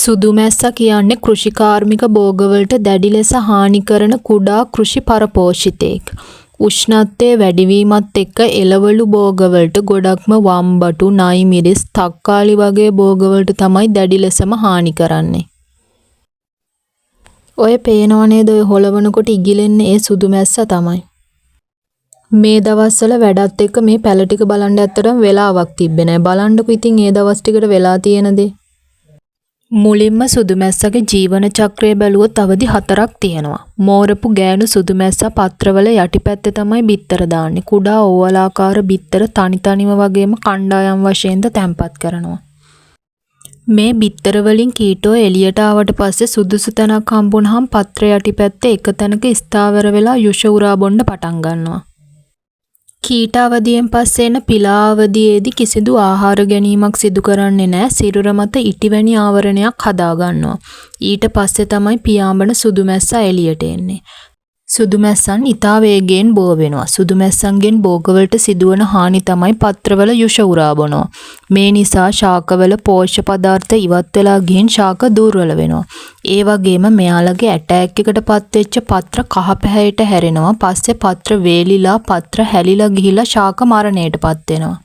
සුදු මැස්සා කියන්නේ කෘෂිකාර්මික භෝගවලට දැඩි ලෙස හානි කරන කුඩා කෘෂි පරපෝෂිතයෙක්. උෂ්ණත්වයේ වැඩිවීමත් එක්ක එළවලු භෝගවලට ගොඩක්ම වම්බටු, නයි මිරිස්, තක්කාලි වගේ භෝගවලට තමයි දැඩි ලෙසම හානි කරන්නේ. ඔය පේනව නේද ඔය හොලවනකොට ඉගිලෙන්නේ ඒ සුදු මැස්සා තමයි. මේ දවස්වල වැඩත් එක්ක මේ පැල ටික බලන්න ඇත්තටම වෙලාවක් තිබ්බේ නැහැ. බලන්නකො ඉතින් ඒ දවස් ටිකට වෙලා තියෙන දේ. මුලින්ම සුදු මැස්සගේ ජීවන චක්‍රය බැලුවොත් අවදි 4ක් තියෙනවා. මෝරපු ගෑනු සුදු මැස්සා පත්‍රවල යටිපැත්තේ තමයි බිත්තර දාන්නේ. කුඩා ඕවලාකාර බිත්තර තනිතනිව වගේම කණ්ඩායම් වශයෙන්ද තැන්පත් කරනවා. මේ බිත්තර වලින් කීටෝ එළියට ආවට පස්සේ සුදුසු තැනක් හම්බුනහම පත්‍රය යටිපැත්තේ එක තැනක ස්ථාවර වෙලා යුෂ උරා බොන්න පටන් ගන්නවා. කීට අවදියෙන් පස්සේ එන පිලා අවදියේදී කිසිදු ආහාර ගැනීමක් සිදු කරන්නේ නැහැ. සිරුර මත ඉටිවැනි ආවරණයක් හදා ගන්නවා. ඊට පස්සේ තමයි පියාඹන සුදු මැස්සා එළියට එන්නේ. සුදු මැස්සන් ඉතා වේගයෙන් බෝ වෙනවා. සුදු මැස්සන්ගෙන් භෝගවලට සිදුවන හානි තමයි පත්‍රවල යුෂ උරා බොනවා. මේ නිසා ශාකවල පෝෂ්‍ය පදාර්ථ ඉවත් වෙලා ගිහින් ශාක දුර්වල වෙනවා. ඒ වගේම මෙයාලගේ ඇටැක් එකට පත්වෙච්ච පත්‍ර කහ පැහැයට හැරෙනවා. පස්සේ පත්‍ර වේලිලා පත්‍ර හැලිලා ගිහිලා ශාක මරණයටපත් වෙනවා.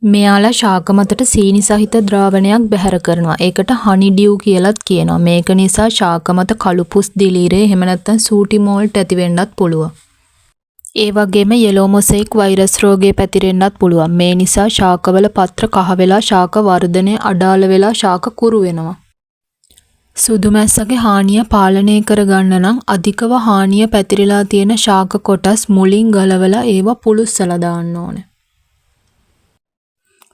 මෙයාලා ශාක මතට සීනි සහිත ද්‍රාවණයක් බැහැර කරනවා. ඒකට හනි ඩියු කියලාත් කියනවා. මේක නිසා ශාක මත කළුපුස් දිලීරේ එහෙම නැත්නම් සූටි මෝල්ට් ඇති වෙන්නත් පුළුවන්. ඒ වගේම යෙලෝ මොසෙයික් වෛරස් රෝගය පැතිරෙන්නත් පුළුවන්. මේ නිසා ශාකවල පත්‍ර කහ වෙලා ශාක වර්ධනය අඩාල වෙලා ශාක කුරු වෙනවා. සුදු මැස්සගේ හානිය පාලනය කරගන්න නම් අධිකව හානිය පැතිරලා තියෙන ශාක කොටස් මුලින් ගලවලා ඒවා පුළුස්සලා දාන්න ඕනේ.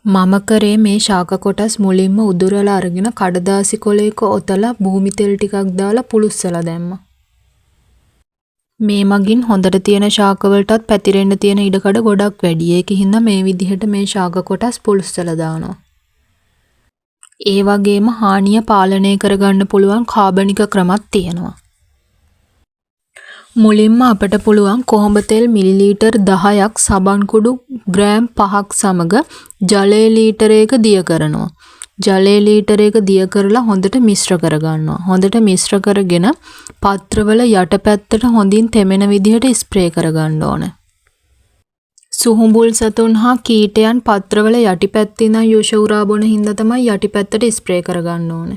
මම කරේ මේ ශාක කොටස් මුලින්ම උදුරලා අරගෙන කඩදාසි කොලයක ඔතලා භූමි තෙල් ටිකක් දාලා පුළුස්සලා දැම්මා. මේ මගින් හොඳට තියෙන ශාක වලටත් පැතිරෙන්න තියෙන ඉඩකඩ ගොඩක් වැඩි. ඒකින්ද මේ විදිහට මේ ශාක කොටස් පුළුස්සලා දානවා. ඒ වගේම හානිය පාලනය කරගන්න පුළුවන් කාබනික ක්‍රමත් තියෙනවා. මුලින්ම අපට පුළුවන් කොහොඹ තෙල් මිලිලීටර් 10ක් සබන් කුඩු ග්‍රෑම් 5ක් සමග ජලය ලීටරයක දිය කරනවා. ජලය ලීටරයක දිය කරලා හොඳට මිශ්‍ර කරගන්නවා. හොඳට මිශ්‍ර කරගෙන පත්‍රවල යටපැත්තට හොඳින් තෙමෙන විදිහට ස්ප්‍රේ කරගන්න ඕන. සුහුඹුල් සතුන් හා කීටයන් පත්‍රවල යටිපැත්තේ ඉඳන් යුෂ උරා බොන හින්දා තමයි යටිපැත්තට ස්ප්‍රේ කරගන්න ඕන.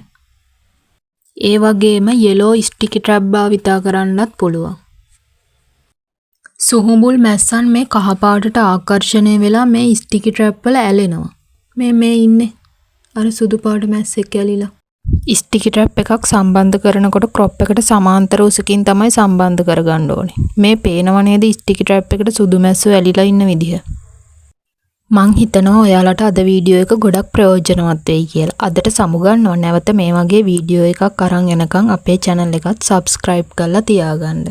ඒ වගේම යෙලෝ ස්ටිකි ට්‍රැප් භාවිතා කරන්නත් පුළුවන්. සුහුඹුල් මැස්සන් මේ කහ පාටට ආකර්ෂණය වෙලා මේ ස්ටිකි ට්‍රැප් වල ඇලෙනවා. මේ ඉන්නේ අර සුදු පාට මැස්සෙක් ඇලිලා. ස්ටිකි ට්‍රැප් එකක් සම්බන්ධ කරනකොට ක්‍රොප් එකට සමාන්තර උසකින් තමයි සම්බන්ධ කරගන්න ඕනේ. මේ පේනව නේද ස්ටිකි ට්‍රැප් එකට සුදු මැස්සෝ ඇලිලා ඉන්න විදිහ. මං හිතනවා ඔයාලට අද වීඩියෝ එක ගොඩක් ප්‍රයෝජනවත් වෙයි කියලා. අදට සමුගන්නවා. නැවත මේ වගේ වීඩියෝ එකක් අරන් එනකන් අපේ channel එකත් subscribe කරලා තියාගන්න.